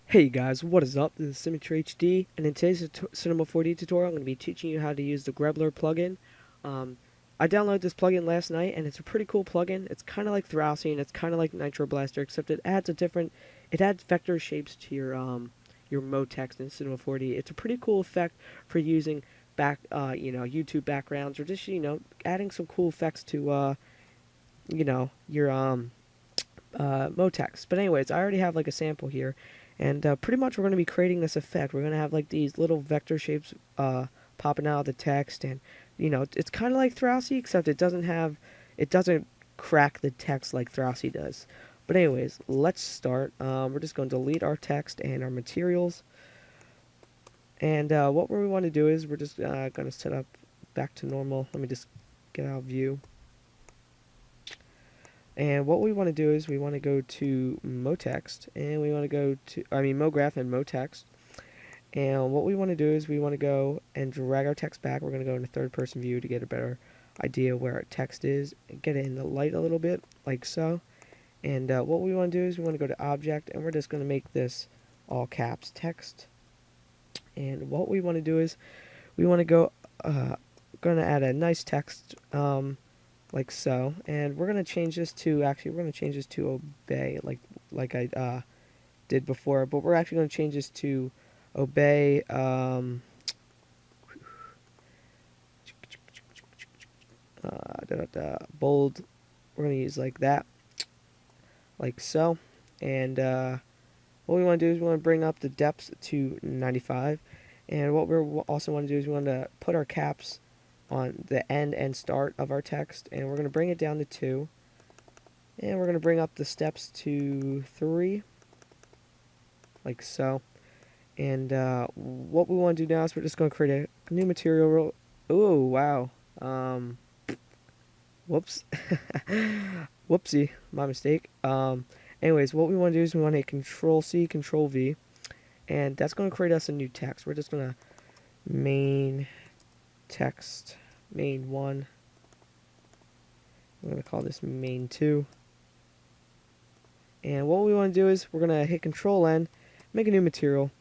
Hey guys, what is up? This is Symmetry HD, and in today's Cinema 4D tutorial, I'm going to be teaching you how to use the Greebler plugin. Um, I downloaded this plugin last night, and it's a pretty cool plugin. It's kind of like Thrasy, and it's kind of like Nitro Blaster, except it adds vector shapes to your mode text in Cinema 4D. It's a pretty cool effect for using YouTube backgrounds, or just, adding some cool effects to, your, mode text. But anyways, I already have like a sample here, and pretty much we're going to be creating this effect. We're going to have like these little vector shapes popping out of the text, and it's kind of like Thrasy, except it doesn't crack the text like Thrasy does. But anyways, let's start. We're just going to delete our text and our materials, and what we want to do is we're just going to set up back to normal. Let me just get out of view. And what we want to do is we want to go to MoText, and we want to go to, MoGraph and MoText. And what we want to do is we want to go and drag our text back. We're going to go into third person view to get a better idea where our text is, and get it in the light a little bit, like so. And what we want to do is we want to go to Object, and we're just going to make this all caps text. And what we want to do is we want to going to add a nice text, like so, and we're going to change this to, obey, like I did before, but we're actually going to change this to obey, bold. We're going to use like that, like so. And what we want to do is we want to bring up the depth to 95, and what we also want to do is we want to put our caps on the end and start of our text, and we're going to bring it down to 2, and we're going to bring up the steps to 3, like so. And what we want to do now is we're just going to create a new material. Oh, wow. Whoops. Whoopsie, my mistake. Anyways, what we want to do is we want to hit Control C, Control V, and that's going to create us a new text. We're just going to main text, main 1. I'm going to call this main 2. And what we want to do is we're going to hit Control N, make a new material,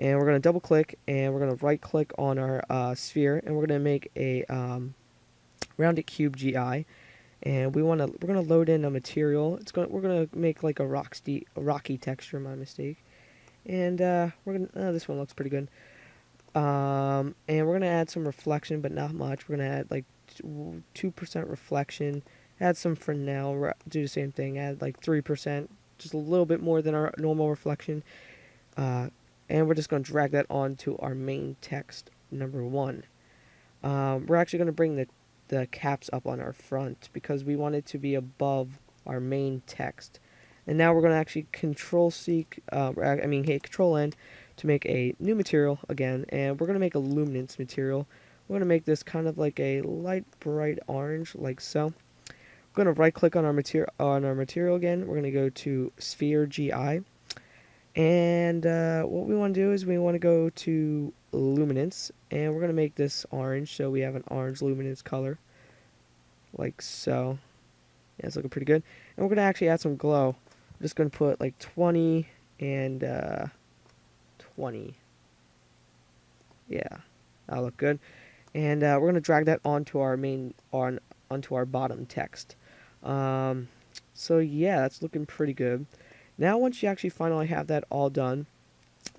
and we're going to double click, and we're going to right click on our sphere, and we're going to make a rounded cube GI. And we're going to load in a material. We're going to make like a rocky texture, my mistake. And this one looks pretty good. And we're going to add some reflection, but not much. We're going to add like 2% reflection. Add some Fresnel, do the same thing. Add like 3%, just a little bit more than our normal reflection. And we're just going to drag that onto our main text number 1. We're actually going to bring the caps up on our front because we want it to be above our main text. And now we're going to actually hit Control N to make a new material again, and we're going to make a luminance material. We're going to make this kind of like a light bright orange, like so. We're going to right click on our material again. We're going to go to Sphere GI, and what we want to do is we want to go to luminance, and we're going to make this orange, so we have an orange luminance color, like so. Yeah, it's looking pretty good. And we're going to actually add some glow. I'm just going to put like 20 and 20. Yeah, that'll look good. And we're going to drag that onto our onto our bottom text. So yeah, that's looking pretty good. Now once you actually finally have that all done,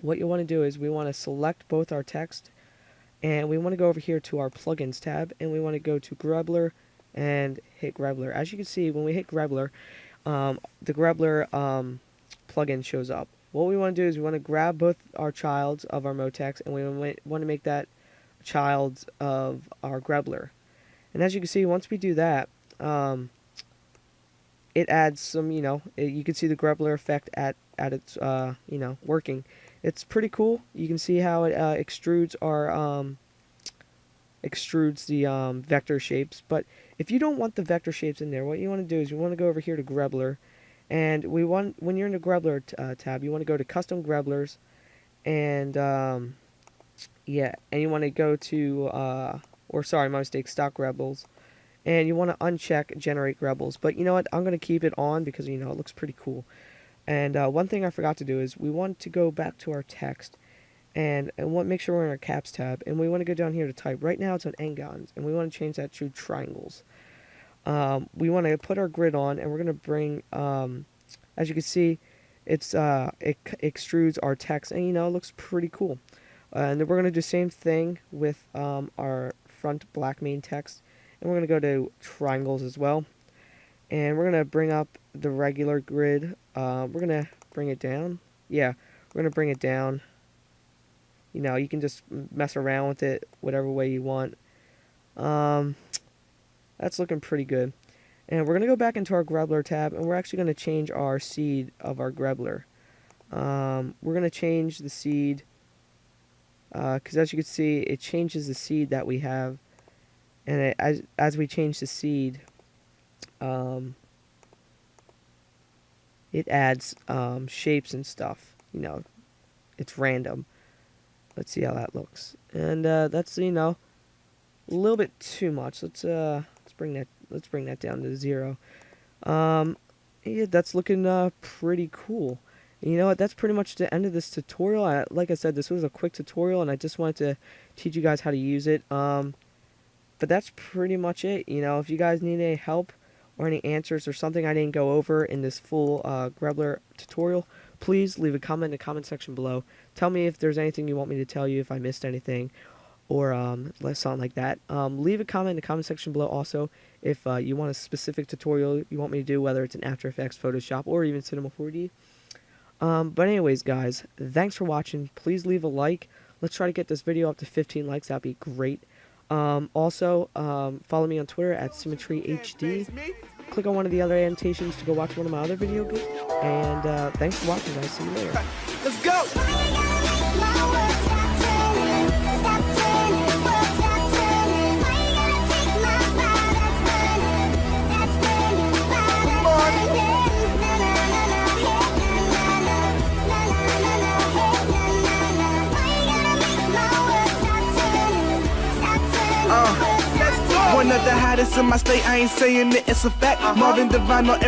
what you want to do is we want to select both our text, and we want to go over here to our plugins tab, and we want to go to Greebler and hit Greebler. As you can see, when we hit Greebler, the Greebler plugin shows up. What we want to do is we want to grab both our childs of our motex, and we want to make that child of our Greebler. And as you can see, once we do that, it adds some, you can see the Greebler effect at its, working. It's pretty cool. You can see how it extrudes the vector shapes. But if you don't want the vector shapes in there, what you want to do is you want to go over here to Greebler, and when you're in the Greebler tab, you want to go to Custom Greeblers, and yeah, and you want to go to my mistake, Stock Greebles, and you want to uncheck Generate Greebles. But you know what? I'm going to keep it on because it looks pretty cool. And one thing I forgot to do is we want to go back to our text and make sure we're in our caps tab, and we want to go down here to type. Right now it's on n-gons, and we want to change that to triangles. We want to put our grid on, and we're going to bring, as you can see, it extrudes our text, and it looks pretty cool. And then we're going to do the same thing with our front black main text, and we're going to go to triangles as well. And we're going to bring up the regular grid. We're going to bring it down. Yeah, we're going to bring it down. You can just mess around with it whatever way you want. That's looking pretty good. And we're going to go back into our Greebler tab, and we're actually going to change our seed of our Greebler. We're going to change the seed, because as you can see, it changes the seed that we have. And as we change the seed, it adds shapes and stuff. It's random. Let's see how that looks. And that's a little bit too much. Let's bring that down to 0. Yeah, that's looking pretty cool. And you know what? That's pretty much the end of this tutorial. Like I said, this was a quick tutorial, and I just wanted to teach you guys how to use it. But that's pretty much it. If you guys need any help or any answers or something I didn't go over in this full Greebler tutorial, please leave a comment in the comment section below. Tell me if there's anything you want me to tell you, if I missed anything, or something like that. Leave a comment in the comment section below also if you want a specific tutorial you want me to do, whether it's in After Effects, Photoshop, or even Cinema 4D. But anyways, guys, thanks for watching. Please leave a like. Let's try to get this video up to 15 likes. That'd be great. Also, follow me on Twitter at SymmetryHD. Click on one of the other annotations to go watch one of my other videos. And thanks for watching, guys. See you later. Let's go! One of the hottest in my state, I ain't saying it, it's a fact. Marvin Divine or